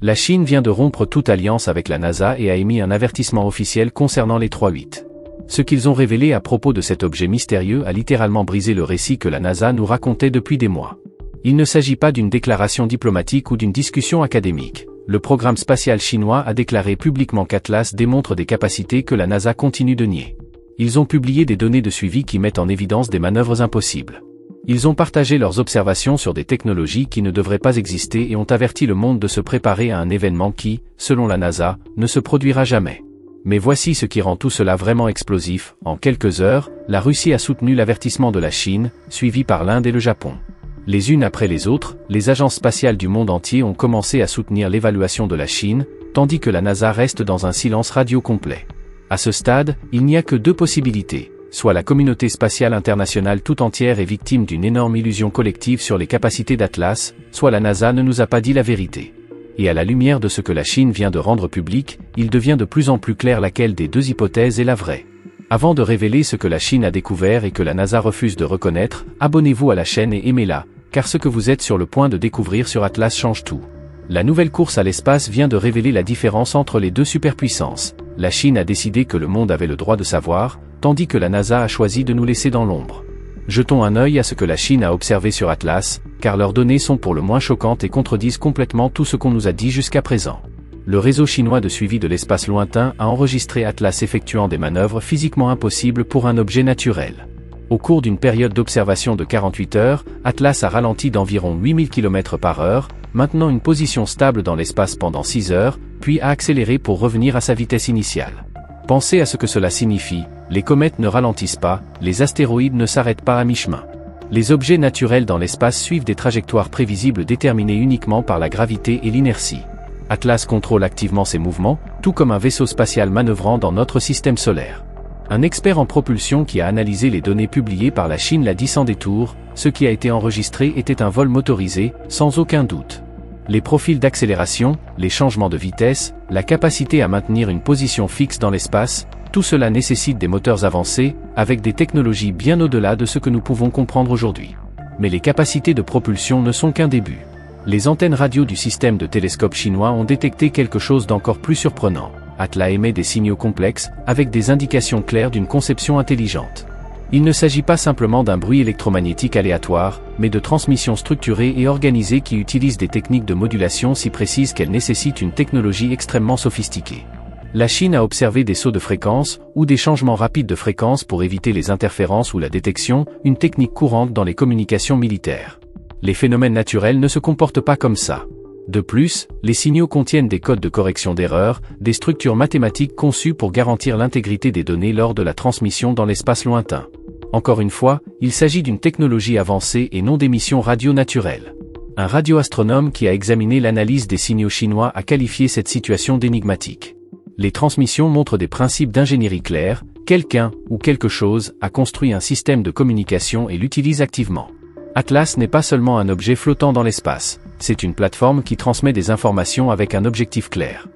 La Chine vient de rompre toute alliance avec la NASA et a émis un avertissement officiel concernant les 3-8. Ce qu'ils ont révélé à propos de cet objet mystérieux a littéralement brisé le récit que la NASA nous racontait depuis des mois. Il ne s'agit pas d'une déclaration diplomatique ou d'une discussion académique. Le programme spatial chinois a déclaré publiquement qu'Atlas démontre des capacités que la NASA continue de nier. Ils ont publié des données de suivi qui mettent en évidence des manœuvres impossibles. Ils ont partagé leurs observations sur des technologies qui ne devraient pas exister et ont averti le monde de se préparer à un événement qui, selon la NASA, ne se produira jamais. Mais voici ce qui rend tout cela vraiment explosif. En quelques heures, la Russie a soutenu l'avertissement de la Chine, suivi par l'Inde et le Japon. Les unes après les autres, les agences spatiales du monde entier ont commencé à soutenir l'évaluation de la Chine, tandis que la NASA reste dans un silence radio complet. À ce stade, il n'y a que deux possibilités. Soit la communauté spatiale internationale tout entière est victime d'une énorme illusion collective sur les capacités d'Atlas, soit la NASA ne nous a pas dit la vérité. Et à la lumière de ce que la Chine vient de rendre public, il devient de plus en plus clair laquelle des deux hypothèses est la vraie. Avant de révéler ce que la Chine a découvert et que la NASA refuse de reconnaître, abonnez-vous à la chaîne et aimez-la, car ce que vous êtes sur le point de découvrir sur Atlas change tout. La nouvelle course à l'espace vient de révéler la différence entre les deux superpuissances. La Chine a décidé que le monde avait le droit de savoir, tandis que la NASA a choisi de nous laisser dans l'ombre. Jetons un œil à ce que la Chine a observé sur Atlas, car leurs données sont pour le moins choquantes et contredisent complètement tout ce qu'on nous a dit jusqu'à présent. Le réseau chinois de suivi de l'espace lointain a enregistré Atlas effectuant des manœuvres physiquement impossibles pour un objet naturel. Au cours d'une période d'observation de 48 heures, Atlas a ralenti d'environ 8000 km/h, maintenant une position stable dans l'espace pendant 6 heures, puis a accéléré pour revenir à sa vitesse initiale. Pensez à ce que cela signifie, les comètes ne ralentissent pas, les astéroïdes ne s'arrêtent pas à mi-chemin. Les objets naturels dans l'espace suivent des trajectoires prévisibles déterminées uniquement par la gravité et l'inertie. Atlas contrôle activement ses mouvements, tout comme un vaisseau spatial manœuvrant dans notre système solaire. Un expert en propulsion qui a analysé les données publiées par la Chine l'a dit sans détour, ce qui a été enregistré était un vol motorisé, sans aucun doute. Les profils d'accélération, les changements de vitesse, la capacité à maintenir une position fixe dans l'espace, tout cela nécessite des moteurs avancés, avec des technologies bien au-delà de ce que nous pouvons comprendre aujourd'hui. Mais les capacités de propulsion ne sont qu'un début. Les antennes radio du système de télescope chinois ont détecté quelque chose d'encore plus surprenant. Atlas émet des signaux complexes, avec des indications claires d'une conception intelligente. Il ne s'agit pas simplement d'un bruit électromagnétique aléatoire, mais de transmissions structurées et organisées qui utilisent des techniques de modulation si précises qu'elles nécessitent une technologie extrêmement sophistiquée. La Chine a observé des sauts de fréquence, ou des changements rapides de fréquence pour éviter les interférences ou la détection, une technique courante dans les communications militaires. Les phénomènes naturels ne se comportent pas comme ça. De plus, les signaux contiennent des codes de correction d'erreurs, des structures mathématiques conçues pour garantir l'intégrité des données lors de la transmission dans l'espace lointain. Encore une fois, il s'agit d'une technologie avancée et non d'émissions radio naturelles. Un radioastronome qui a examiné l'analyse des signaux chinois a qualifié cette situation d'énigmatique. Les transmissions montrent des principes d'ingénierie clairs, quelqu'un, ou quelque chose, a construit un système de communication et l'utilise activement. Atlas n'est pas seulement un objet flottant dans l'espace, c'est une plateforme qui transmet des informations avec un objectif clair.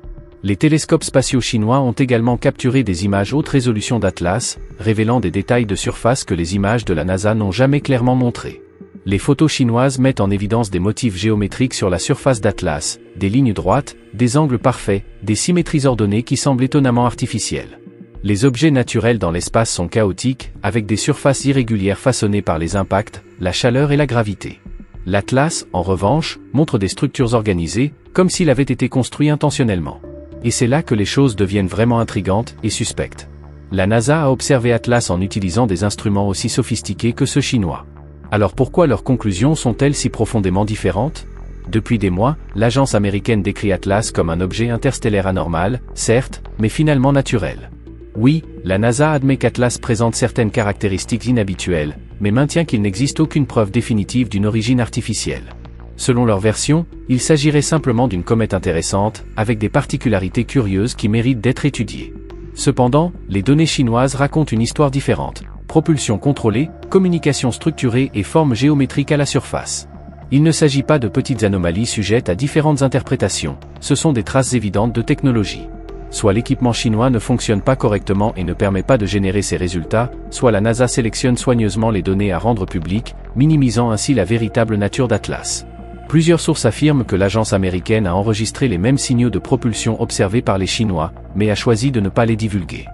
Les télescopes spatiaux chinois ont également capturé des images haute résolution d'Atlas, révélant des détails de surface que les images de la NASA n'ont jamais clairement montrés. Les photos chinoises mettent en évidence des motifs géométriques sur la surface d'Atlas, des lignes droites, des angles parfaits, des symétries ordonnées qui semblent étonnamment artificielles. Les objets naturels dans l'espace sont chaotiques, avec des surfaces irrégulières façonnées par les impacts, la chaleur et la gravité. L'Atlas, en revanche, montre des structures organisées, comme s'il avait été construit intentionnellement. Et c'est là que les choses deviennent vraiment intrigantes et suspectes. La NASA a observé Atlas en utilisant des instruments aussi sophistiqués que ceux chinois. Alors pourquoi leurs conclusions sont-elles si profondément différentes ? Depuis des mois, l'agence américaine décrit Atlas comme un objet interstellaire anormal, certes, mais finalement naturel. Oui, la NASA admet qu'Atlas présente certaines caractéristiques inhabituelles, mais maintient qu'il n'existe aucune preuve définitive d'une origine artificielle. Selon leur version, il s'agirait simplement d'une comète intéressante, avec des particularités curieuses qui méritent d'être étudiées. Cependant, les données chinoises racontent une histoire différente. Propulsion contrôlée, communication structurée et forme géométrique à la surface. Il ne s'agit pas de petites anomalies sujettes à différentes interprétations, ce sont des traces évidentes de technologie. Soit l'équipement chinois ne fonctionne pas correctement et ne permet pas de générer ces résultats, soit la NASA sélectionne soigneusement les données à rendre publiques, minimisant ainsi la véritable nature d'Atlas. Plusieurs sources affirment que l'agence américaine a enregistré les mêmes signaux de propulsion observés par les Chinois, mais a choisi de ne pas les divulguer.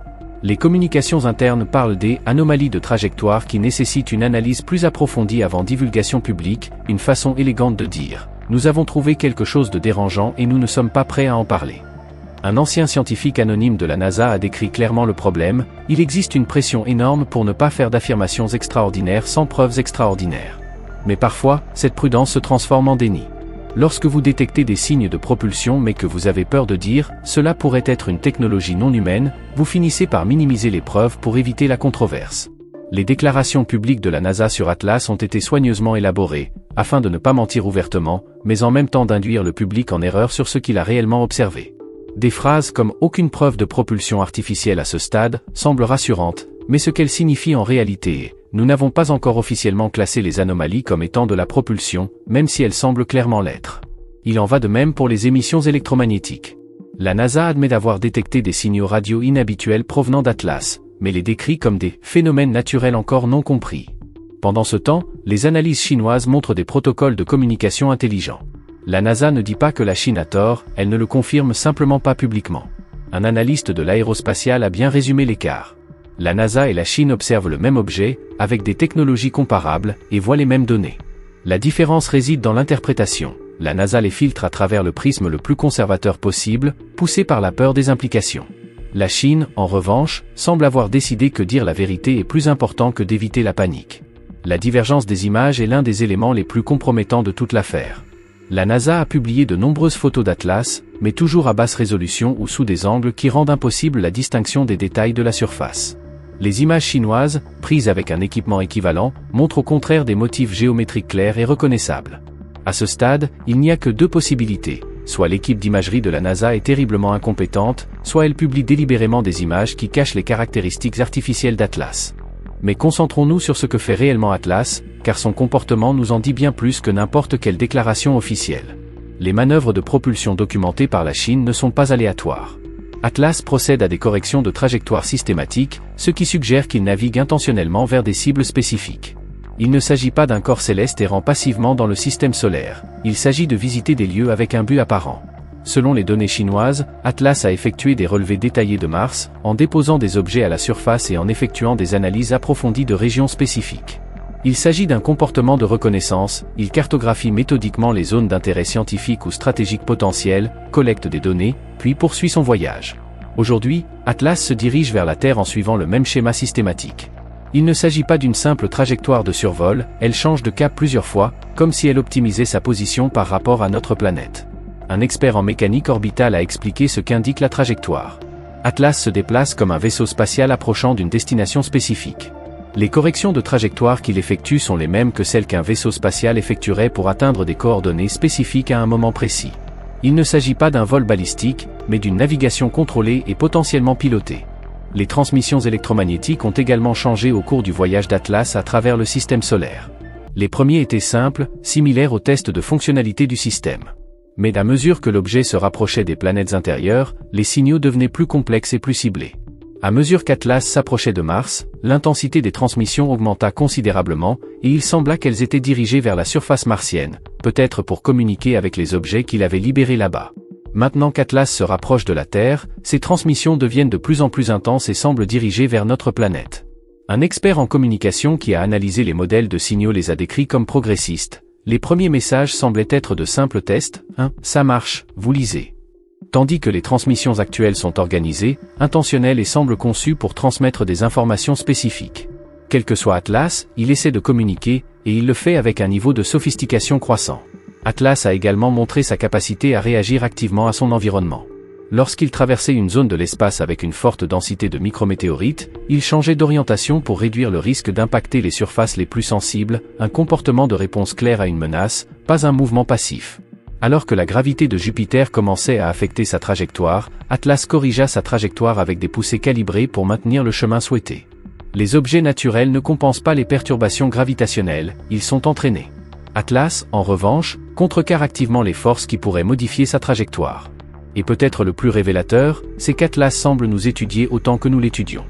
Les communications internes parlent des anomalies de trajectoire qui nécessitent une analyse plus approfondie avant divulgation publique, une façon élégante de dire « Nous avons trouvé quelque chose de dérangeant et nous ne sommes pas prêts à en parler ». Un ancien scientifique anonyme de la NASA a décrit clairement le problème, il existe une pression énorme pour ne pas faire d'affirmations extraordinaires sans preuves extraordinaires. Mais parfois, cette prudence se transforme en déni. Lorsque vous détectez des signes de propulsion mais que vous avez peur de dire « cela pourrait être une technologie non humaine », vous finissez par minimiser les preuves pour éviter la controverse. Les déclarations publiques de la NASA sur Atlas ont été soigneusement élaborées, afin de ne pas mentir ouvertement, mais en même temps d'induire le public en erreur sur ce qu'il a réellement observé. Des phrases comme « aucune preuve de propulsion artificielle à ce stade » semblent rassurantes, mais ce qu'elles signifient en réalité est « nous n'avons pas encore officiellement classé les anomalies comme étant de la propulsion, même si elles semblent clairement l'être ». Il en va de même pour les émissions électromagnétiques. La NASA admet d'avoir détecté des signaux radio inhabituels provenant d'Atlas, mais les décrit comme des « phénomènes naturels encore non compris ». Pendant ce temps, les analyses chinoises montrent des protocoles de communication intelligents. La NASA ne dit pas que la Chine a tort, elle ne le confirme simplement pas publiquement. Un analyste de l'aérospatiale a bien résumé l'écart. La NASA et la Chine observent le même objet, avec des technologies comparables, et voient les mêmes données. La différence réside dans l'interprétation. La NASA les filtre à travers le prisme le plus conservateur possible, poussé par la peur des implications. La Chine, en revanche, semble avoir décidé que dire la vérité est plus important que d'éviter la panique. La divergence des images est l'un des éléments les plus compromettants de toute l'affaire. La NASA a publié de nombreuses photos d'Atlas, mais toujours à basse résolution ou sous des angles qui rendent impossible la distinction des détails de la surface. Les images chinoises, prises avec un équipement équivalent, montrent au contraire des motifs géométriques clairs et reconnaissables. À ce stade, il n'y a que deux possibilités. Soit l'équipe d'imagerie de la NASA est terriblement incompétente, soit elle publie délibérément des images qui cachent les caractéristiques artificielles d'Atlas. Mais concentrons-nous sur ce que fait réellement Atlas, car son comportement nous en dit bien plus que n'importe quelle déclaration officielle. Les manœuvres de propulsion documentées par la Chine ne sont pas aléatoires. Atlas procède à des corrections de trajectoire systématiques, ce qui suggère qu'il navigue intentionnellement vers des cibles spécifiques. Il ne s'agit pas d'un corps céleste errant passivement dans le système solaire, il s'agit de visiter des lieux avec un but apparent. Selon les données chinoises, Atlas a effectué des relevés détaillés de Mars, en déposant des objets à la surface et en effectuant des analyses approfondies de régions spécifiques. Il s'agit d'un comportement de reconnaissance, il cartographie méthodiquement les zones d'intérêt scientifique ou stratégique potentielles, collecte des données, puis poursuit son voyage. Aujourd'hui, Atlas se dirige vers la Terre en suivant le même schéma systématique. Il ne s'agit pas d'une simple trajectoire de survol, elle change de cap plusieurs fois, comme si elle optimisait sa position par rapport à notre planète. Un expert en mécanique orbitale a expliqué ce qu'indique la trajectoire. Atlas se déplace comme un vaisseau spatial approchant d'une destination spécifique. Les corrections de trajectoire qu'il effectue sont les mêmes que celles qu'un vaisseau spatial effectuerait pour atteindre des coordonnées spécifiques à un moment précis. Il ne s'agit pas d'un vol balistique, mais d'une navigation contrôlée et potentiellement pilotée. Les transmissions électromagnétiques ont également changé au cours du voyage d'Atlas à travers le système solaire. Les premiers étaient simples, similaires aux tests de fonctionnalité du système. Mais à mesure que l'objet se rapprochait des planètes intérieures, les signaux devenaient plus complexes et plus ciblés. À mesure qu'Atlas s'approchait de Mars, l'intensité des transmissions augmenta considérablement, et il sembla qu'elles étaient dirigées vers la surface martienne, peut-être pour communiquer avec les objets qu'il avait libérés là-bas. Maintenant qu'Atlas se rapproche de la Terre, ces transmissions deviennent de plus en plus intenses et semblent dirigées vers notre planète. Un expert en communication qui a analysé les modèles de signaux les a décrits comme progressistes. Les premiers messages semblaient être de simples tests, ça marche, vous lisez. Tandis que les transmissions actuelles sont organisées, intentionnelles et semblent conçues pour transmettre des informations spécifiques. Quel que soit Atlas, il essaie de communiquer, et il le fait avec un niveau de sophistication croissant. Atlas a également montré sa capacité à réagir activement à son environnement. Lorsqu'il traversait une zone de l'espace avec une forte densité de micrométéorites, il changeait d'orientation pour réduire le risque d'impacter les surfaces les plus sensibles, un comportement de réponse clair à une menace, pas un mouvement passif. Alors que la gravité de Jupiter commençait à affecter sa trajectoire, Atlas corrigea sa trajectoire avec des poussées calibrées pour maintenir le chemin souhaité. Les objets naturels ne compensent pas les perturbations gravitationnelles, ils sont entraînés. Atlas, en revanche, contrecarre activement les forces qui pourraient modifier sa trajectoire. Et peut-être le plus révélateur, c'est qu'Atlas semble nous étudier autant que nous l'étudions.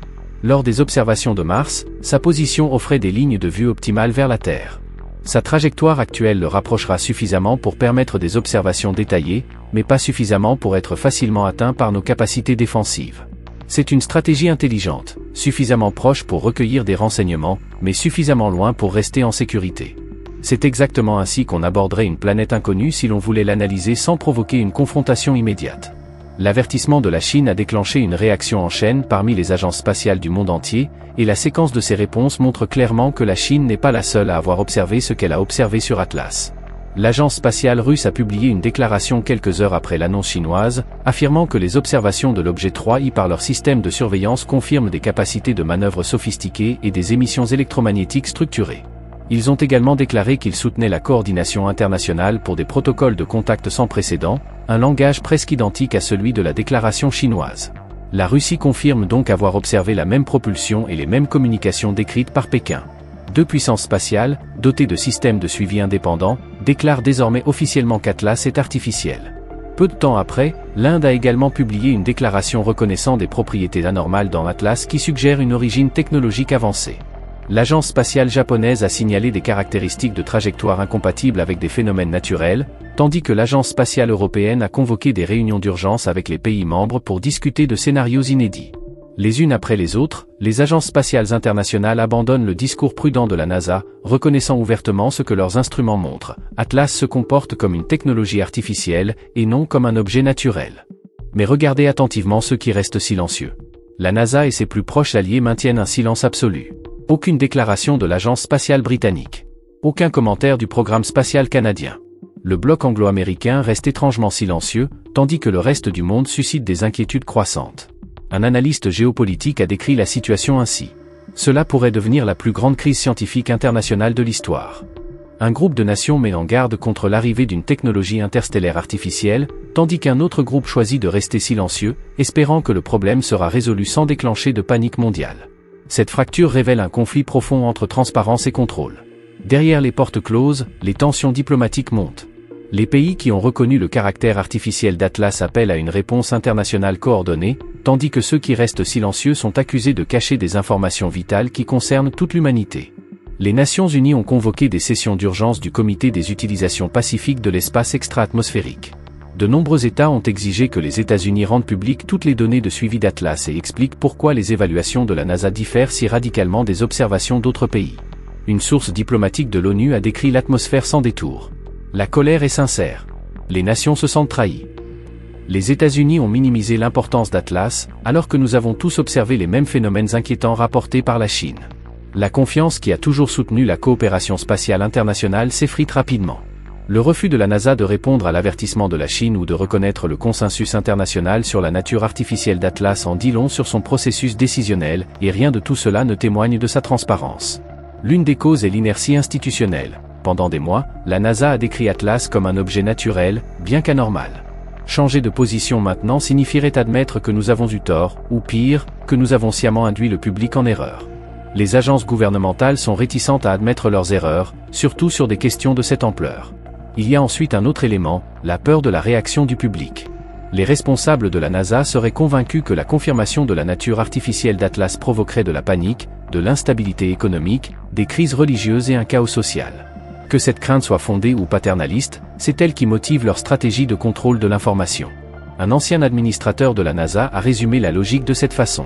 Lors des observations de Mars, sa position offrait des lignes de vue optimales vers la Terre. Sa trajectoire actuelle le rapprochera suffisamment pour permettre des observations détaillées, mais pas suffisamment pour être facilement atteint par nos capacités défensives. C'est une stratégie intelligente, suffisamment proche pour recueillir des renseignements, mais suffisamment loin pour rester en sécurité. C'est exactement ainsi qu'on aborderait une planète inconnue si l'on voulait l'analyser sans provoquer une confrontation immédiate. L'avertissement de la Chine a déclenché une réaction en chaîne parmi les agences spatiales du monde entier, et la séquence de ces réponses montre clairement que la Chine n'est pas la seule à avoir observé ce qu'elle a observé sur Atlas. L'agence spatiale russe a publié une déclaration quelques heures après l'annonce chinoise, affirmant que les observations de l'objet 3I par leur système de surveillance confirment des capacités de manœuvre sophistiquées et des émissions électromagnétiques structurées. Ils ont également déclaré qu'ils soutenaient la coordination internationale pour des protocoles de contact sans précédent, un langage presque identique à celui de la déclaration chinoise. La Russie confirme donc avoir observé la même propulsion et les mêmes communications décrites par Pékin. Deux puissances spatiales, dotées de systèmes de suivi indépendants, déclarent désormais officiellement qu'Atlas est artificiel. Peu de temps après, l'Inde a également publié une déclaration reconnaissant des propriétés anormales dans Atlas qui suggère une origine technologique avancée. L'agence spatiale japonaise a signalé des caractéristiques de trajectoire incompatibles avec des phénomènes naturels, tandis que l'agence spatiale européenne a convoqué des réunions d'urgence avec les pays membres pour discuter de scénarios inédits. Les unes après les autres, les agences spatiales internationales abandonnent le discours prudent de la NASA, reconnaissant ouvertement ce que leurs instruments montrent. Atlas se comporte comme une technologie artificielle, et non comme un objet naturel. Mais regardez attentivement ceux qui restent silencieux. La NASA et ses plus proches alliés maintiennent un silence absolu. Aucune déclaration de l'agence spatiale britannique. Aucun commentaire du programme spatial canadien. Le bloc anglo-américain reste étrangement silencieux, tandis que le reste du monde suscite des inquiétudes croissantes. Un analyste géopolitique a décrit la situation ainsi. Cela pourrait devenir la plus grande crise scientifique internationale de l'histoire. Un groupe de nations met en garde contre l'arrivée d'une technologie interstellaire artificielle, tandis qu'un autre groupe choisit de rester silencieux, espérant que le problème sera résolu sans déclencher de panique mondiale. Cette fracture révèle un conflit profond entre transparence et contrôle. Derrière les portes closes, les tensions diplomatiques montent. Les pays qui ont reconnu le caractère artificiel d'Atlas appellent à une réponse internationale coordonnée, tandis que ceux qui restent silencieux sont accusés de cacher des informations vitales qui concernent toute l'humanité. Les Nations Unies ont convoqué des sessions d'urgence du Comité des utilisations pacifiques de l'espace extra-atmosphérique. De nombreux États ont exigé que les États-Unis rendent publiques toutes les données de suivi d'Atlas et expliquent pourquoi les évaluations de la NASA diffèrent si radicalement des observations d'autres pays. Une source diplomatique de l'ONU a décrit l'atmosphère sans détour. La colère est sincère. Les nations se sentent trahies. Les États-Unis ont minimisé l'importance d'Atlas, alors que nous avons tous observé les mêmes phénomènes inquiétants rapportés par la Chine. La confiance qui a toujours soutenu la coopération spatiale internationale s'effrite rapidement. Le refus de la NASA de répondre à l'avertissement de la Chine ou de reconnaître le consensus international sur la nature artificielle d'Atlas en dit long sur son processus décisionnel, et rien de tout cela ne témoigne de sa transparence. L'une des causes est l'inertie institutionnelle. Pendant des mois, la NASA a décrit Atlas comme un objet naturel, bien qu'anormal. Changer de position maintenant signifierait admettre que nous avons eu tort, ou pire, que nous avons sciemment induit le public en erreur. Les agences gouvernementales sont réticentes à admettre leurs erreurs, surtout sur des questions de cette ampleur. Il y a ensuite un autre élément, la peur de la réaction du public. Les responsables de la NASA seraient convaincus que la confirmation de la nature artificielle d'Atlas provoquerait de la panique, de l'instabilité économique, des crises religieuses et un chaos social. Que cette crainte soit fondée ou paternaliste, c'est elle qui motive leur stratégie de contrôle de l'information. Un ancien administrateur de la NASA a résumé la logique de cette façon.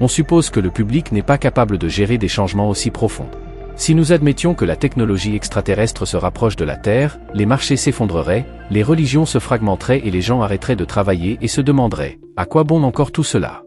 On suppose que le public n'est pas capable de gérer des changements aussi profonds. Si nous admettions que la technologie extraterrestre se rapproche de la Terre, les marchés s'effondreraient, les religions se fragmenteraient et les gens arrêteraient de travailler et se demanderaient « À quoi bon encore tout cela ?»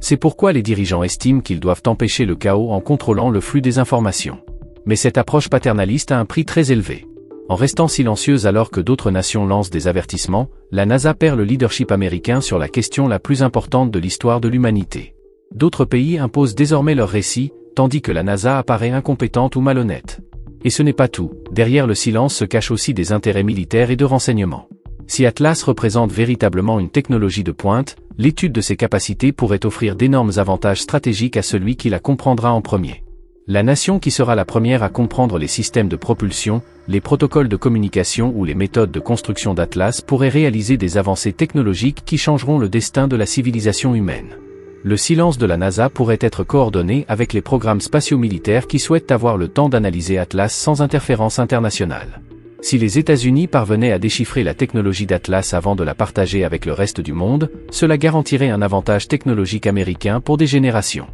C'est pourquoi les dirigeants estiment qu'ils doivent empêcher le chaos en contrôlant le flux des informations. Mais cette approche paternaliste a un prix très élevé. En restant silencieuse alors que d'autres nations lancent des avertissements, la NASA perd le leadership américain sur la question la plus importante de l'histoire de l'humanité. D'autres pays imposent désormais leur récit, tandis que la NASA apparaît incompétente ou malhonnête. Et ce n'est pas tout, derrière le silence se cachent aussi des intérêts militaires et de renseignement. Si Atlas représente véritablement une technologie de pointe, l'étude de ses capacités pourrait offrir d'énormes avantages stratégiques à celui qui la comprendra en premier. La nation qui sera la première à comprendre les systèmes de propulsion, les protocoles de communication ou les méthodes de construction d'Atlas pourrait réaliser des avancées technologiques qui changeront le destin de la civilisation humaine. Le silence de la NASA pourrait être coordonné avec les programmes spatiaux militaires qui souhaitent avoir le temps d'analyser Atlas sans interférence internationale. Si les États-Unis parvenaient à déchiffrer la technologie d'Atlas avant de la partager avec le reste du monde, cela garantirait un avantage technologique américain pour des générations.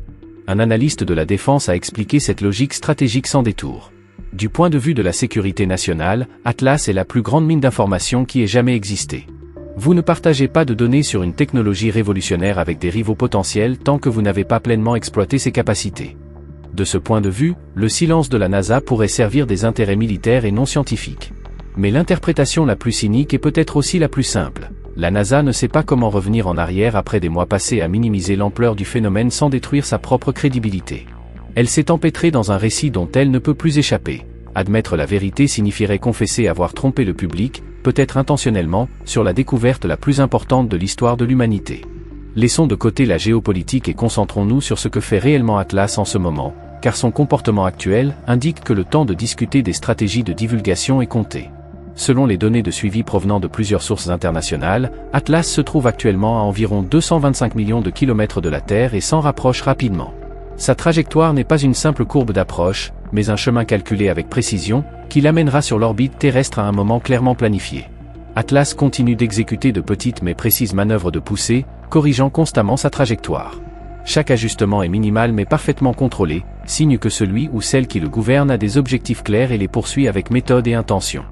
Un analyste de la défense a expliqué cette logique stratégique sans détour. Du point de vue de la sécurité nationale, Atlas est la plus grande mine d'informations qui ait jamais existé. Vous ne partagez pas de données sur une technologie révolutionnaire avec des rivaux potentiels tant que vous n'avez pas pleinement exploité ses capacités. De ce point de vue, le silence de la NASA pourrait servir des intérêts militaires et non scientifiques. Mais l'interprétation la plus cynique est peut-être aussi la plus simple. La NASA ne sait pas comment revenir en arrière après des mois passés à minimiser l'ampleur du phénomène sans détruire sa propre crédibilité. Elle s'est empêtrée dans un récit dont elle ne peut plus échapper. Admettre la vérité signifierait confesser avoir trompé le public, peut-être intentionnellement, sur la découverte la plus importante de l'histoire de l'humanité. Laissons de côté la géopolitique et concentrons-nous sur ce que fait réellement Atlas en ce moment, car son comportement actuel indique que le temps de discuter des stratégies de divulgation est compté. Selon les données de suivi provenant de plusieurs sources internationales, Atlas se trouve actuellement à environ 225 millions de kilomètres de la Terre et s'en rapproche rapidement. Sa trajectoire n'est pas une simple courbe d'approche, mais un chemin calculé avec précision, qui l'amènera sur l'orbite terrestre à un moment clairement planifié. Atlas continue d'exécuter de petites mais précises manœuvres de poussée, corrigeant constamment sa trajectoire. Chaque ajustement est minimal mais parfaitement contrôlé, signe que celui ou celle qui le gouverne a des objectifs clairs et les poursuit avec méthode et intention.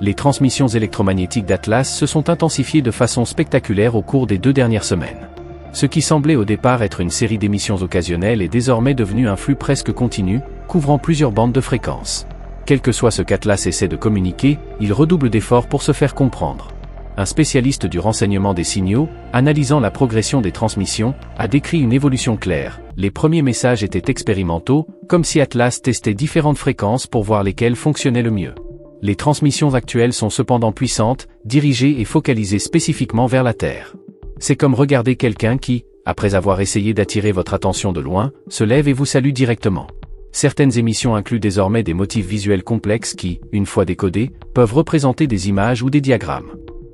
Les transmissions électromagnétiques d'Atlas se sont intensifiées de façon spectaculaire au cours des 2 dernières semaines. Ce qui semblait au départ être une série d'émissions occasionnelles est désormais devenu un flux presque continu, couvrant plusieurs bandes de fréquences. Quel que soit ce qu'Atlas essaie de communiquer, il redouble d'efforts pour se faire comprendre. Un spécialiste du renseignement des signaux, analysant la progression des transmissions, a décrit une évolution claire. Les premiers messages étaient expérimentaux, comme si Atlas testait différentes fréquences pour voir lesquelles fonctionnaient le mieux. Les transmissions actuelles sont cependant puissantes, dirigées et focalisées spécifiquement vers la Terre. C'est comme regarder quelqu'un qui, après avoir essayé d'attirer votre attention de loin, se lève et vous salue directement. Certaines émissions incluent désormais des motifs visuels complexes qui, une fois décodés, peuvent représenter des images ou des diagrammes.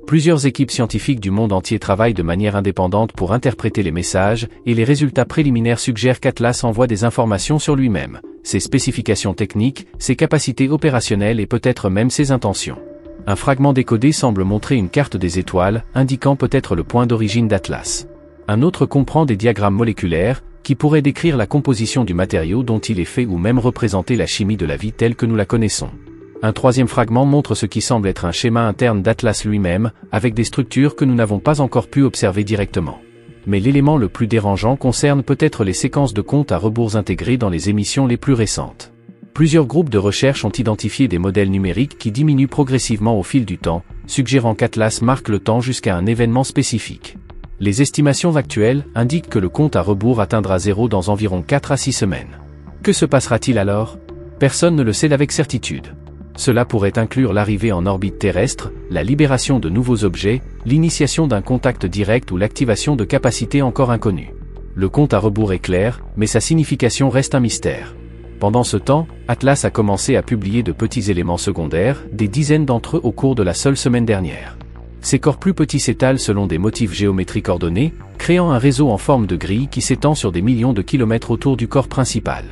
Plusieurs équipes scientifiques du monde entier travaillent de manière indépendante pour interpréter les messages, et les résultats préliminaires suggèrent qu'Atlas envoie des informations sur lui-même, ses spécifications techniques, ses capacités opérationnelles et peut-être même ses intentions. Un fragment décodé semble montrer une carte des étoiles, indiquant peut-être le point d'origine d'Atlas. Un autre comprend des diagrammes moléculaires, qui pourraient décrire la composition du matériau dont il est fait ou même représenter la chimie de la vie telle que nous la connaissons. Un troisième fragment montre ce qui semble être un schéma interne d'Atlas lui-même, avec des structures que nous n'avons pas encore pu observer directement. Mais l'élément le plus dérangeant concerne peut-être les séquences de compte à rebours intégrées dans les émissions les plus récentes. Plusieurs groupes de recherche ont identifié des modèles numériques qui diminuent progressivement au fil du temps, suggérant qu'Atlas marque le temps jusqu'à un événement spécifique. Les estimations actuelles indiquent que le compte à rebours atteindra 0 dans environ 4 à 6 semaines. Que se passera-t-il alors? Personne ne le sait avec certitude. Cela pourrait inclure l'arrivée en orbite terrestre, la libération de nouveaux objets, l'initiation d'un contact direct ou l'activation de capacités encore inconnues. Le compte à rebours est clair, mais sa signification reste un mystère. Pendant ce temps, Atlas a commencé à publier de petits éléments secondaires, des dizaines d'entre eux au cours de la seule semaine dernière. Ces corps plus petits s'étalent selon des motifs géométriques ordonnés, créant un réseau en forme de grille qui s'étend sur des millions de kilomètres autour du corps principal.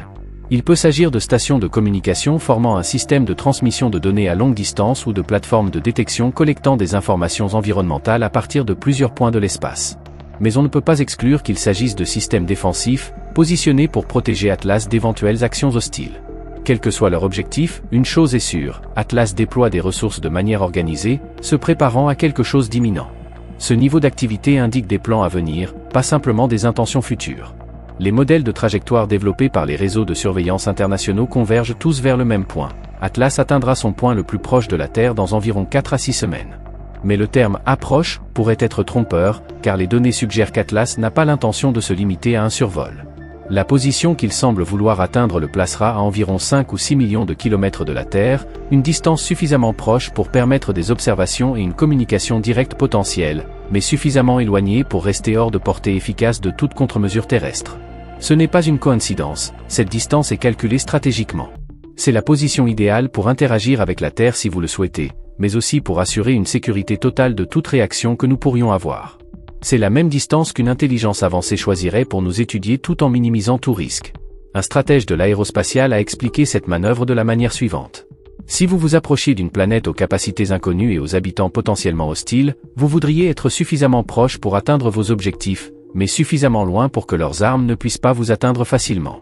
Il peut s'agir de stations de communication formant un système de transmission de données à longue distance ou de plateformes de détection collectant des informations environnementales à partir de plusieurs points de l'espace. Mais on ne peut pas exclure qu'il s'agisse de systèmes défensifs, positionnés pour protéger Atlas d'éventuelles actions hostiles. Quel que soit leur objectif, une chose est sûre, Atlas déploie des ressources de manière organisée, se préparant à quelque chose d'imminent. Ce niveau d'activité indique des plans à venir, pas simplement des intentions futures. Les modèles de trajectoire développés par les réseaux de surveillance internationaux convergent tous vers le même point. Atlas atteindra son point le plus proche de la Terre dans environ 4 à 6 semaines. Mais le terme « approche » pourrait être trompeur, car les données suggèrent qu'Atlas n'a pas l'intention de se limiter à un survol. La position qu'il semble vouloir atteindre le placera à environ 5 ou 6 millions de kilomètres de la Terre, une distance suffisamment proche pour permettre des observations et une communication directe potentielle, mais suffisamment éloignée pour rester hors de portée efficace de toute contre-mesure terrestre. Ce n'est pas une coïncidence, cette distance est calculée stratégiquement. C'est la position idéale pour interagir avec la Terre si vous le souhaitez, mais aussi pour assurer une sécurité totale de toute réaction que nous pourrions avoir. C'est la même distance qu'une intelligence avancée choisirait pour nous étudier tout en minimisant tout risque. Un stratège de l'aérospatiale a expliqué cette manœuvre de la manière suivante. Si vous vous approchiez d'une planète aux capacités inconnues et aux habitants potentiellement hostiles, vous voudriez être suffisamment proche pour atteindre vos objectifs, mais suffisamment loin pour que leurs armes ne puissent pas vous atteindre facilement.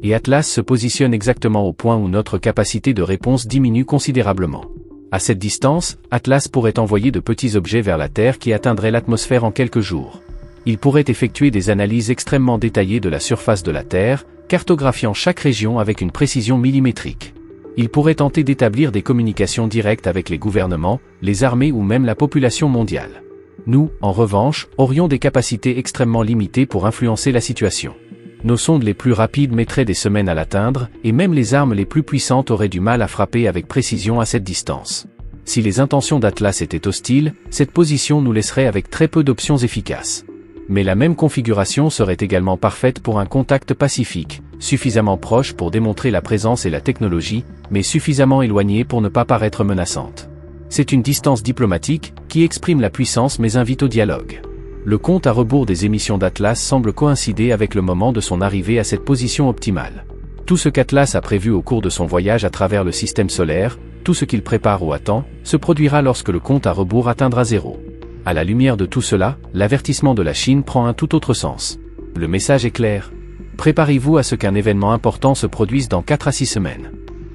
Et Atlas se positionne exactement au point où notre capacité de réponse diminue considérablement. À cette distance, Atlas pourrait envoyer de petits objets vers la Terre qui atteindraient l'atmosphère en quelques jours. Il pourrait effectuer des analyses extrêmement détaillées de la surface de la Terre, cartographiant chaque région avec une précision millimétrique. Il pourrait tenter d'établir des communications directes avec les gouvernements, les armées ou même la population mondiale. Nous, en revanche, aurions des capacités extrêmement limitées pour influencer la situation. Nos sondes les plus rapides mettraient des semaines à l'atteindre, et même les armes les plus puissantes auraient du mal à frapper avec précision à cette distance. Si les intentions d'Atlas étaient hostiles, cette position nous laisserait avec très peu d'options efficaces. Mais la même configuration serait également parfaite pour un contact pacifique, suffisamment proche pour démontrer la présence et la technologie, mais suffisamment éloignée pour ne pas paraître menaçante. C'est une distance diplomatique, qui exprime la puissance mais invite au dialogue. Le compte à rebours des émissions d'Atlas semble coïncider avec le moment de son arrivée à cette position optimale. Tout ce qu'Atlas a prévu au cours de son voyage à travers le système solaire, tout ce qu'il prépare ou attend, se produira lorsque le compte à rebours atteindra 0. À la lumière de tout cela, l'avertissement de la Chine prend un tout autre sens. Le message est clair. Préparez-vous à ce qu'un événement important se produise dans 4 à 6 semaines.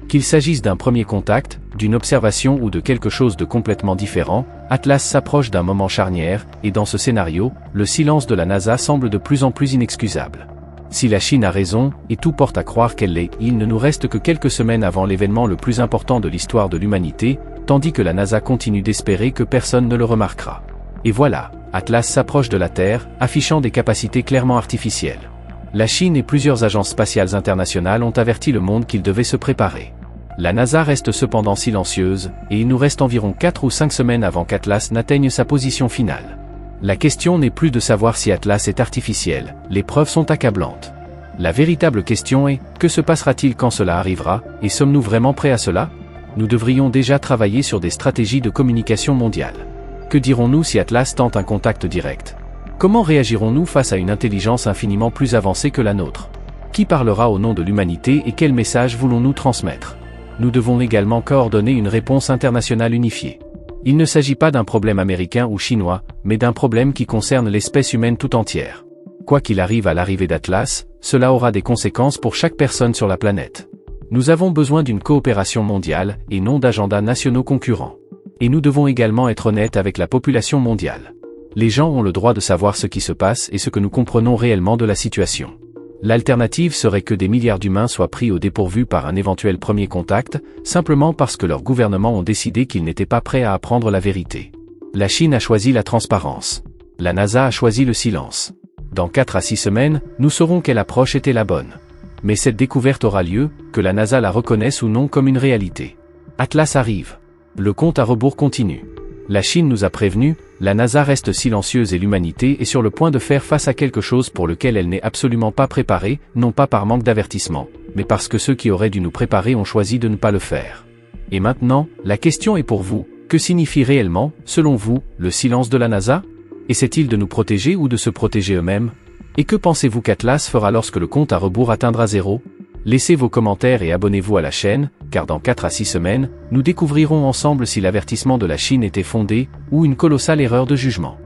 Qu'il s'agisse d'un premier contact, d'une observation ou de quelque chose de complètement différent, Atlas s'approche d'un moment charnière, et dans ce scénario, le silence de la NASA semble de plus en plus inexcusable. Si la Chine a raison, et tout porte à croire qu'elle l'est, il ne nous reste que quelques semaines avant l'événement le plus important de l'histoire de l'humanité, tandis que la NASA continue d'espérer que personne ne le remarquera. Et voilà, Atlas s'approche de la Terre, affichant des capacités clairement artificielles. La Chine et plusieurs agences spatiales internationales ont averti le monde qu'il devait se préparer. La NASA reste cependant silencieuse, et il nous reste environ 4 ou 5 semaines avant qu'Atlas n'atteigne sa position finale. La question n'est plus de savoir si Atlas est artificiel, les preuves sont accablantes. La véritable question est, que se passera-t-il quand cela arrivera, et sommes-nous vraiment prêts à cela? Nous devrions déjà travailler sur des stratégies de communication mondiale. Que dirons-nous si Atlas tente un contact direct? Comment réagirons-nous face à une intelligence infiniment plus avancée que la nôtre? Qui parlera au nom de l'humanité et quel message voulons-nous transmettre? Nous devons également coordonner une réponse internationale unifiée. Il ne s'agit pas d'un problème américain ou chinois, mais d'un problème qui concerne l'espèce humaine tout entière. Quoi qu'il arrive à l'arrivée d'Atlas, cela aura des conséquences pour chaque personne sur la planète. Nous avons besoin d'une coopération mondiale, et non d'agendas nationaux concurrents. Et nous devons également être honnêtes avec la population mondiale. Les gens ont le droit de savoir ce qui se passe et ce que nous comprenons réellement de la situation. L'alternative serait que des milliards d'humains soient pris au dépourvu par un éventuel premier contact, simplement parce que leurs gouvernements ont décidé qu'ils n'étaient pas prêts à apprendre la vérité. La Chine a choisi la transparence. La NASA a choisi le silence. Dans 4 à 6 semaines, nous saurons quelle approche était la bonne. Mais cette découverte aura lieu, que la NASA la reconnaisse ou non comme une réalité. Atlas arrive. Le compte à rebours continue. La Chine nous a prévenus, la NASA reste silencieuse et l'humanité est sur le point de faire face à quelque chose pour lequel elle n'est absolument pas préparée, non pas par manque d'avertissement, mais parce que ceux qui auraient dû nous préparer ont choisi de ne pas le faire. Et maintenant, la question est pour vous, que signifie réellement, selon vous, le silence de la NASA? Essaie-t-il de nous protéger ou de se protéger eux-mêmes? Et que pensez-vous qu'Atlas fera lorsque le compte à rebours atteindra 0? Laissez vos commentaires et abonnez-vous à la chaîne, car dans 4 à 6 semaines, nous découvrirons ensemble si l'avertissement de la Chine était fondé, ou une colossale erreur de jugement.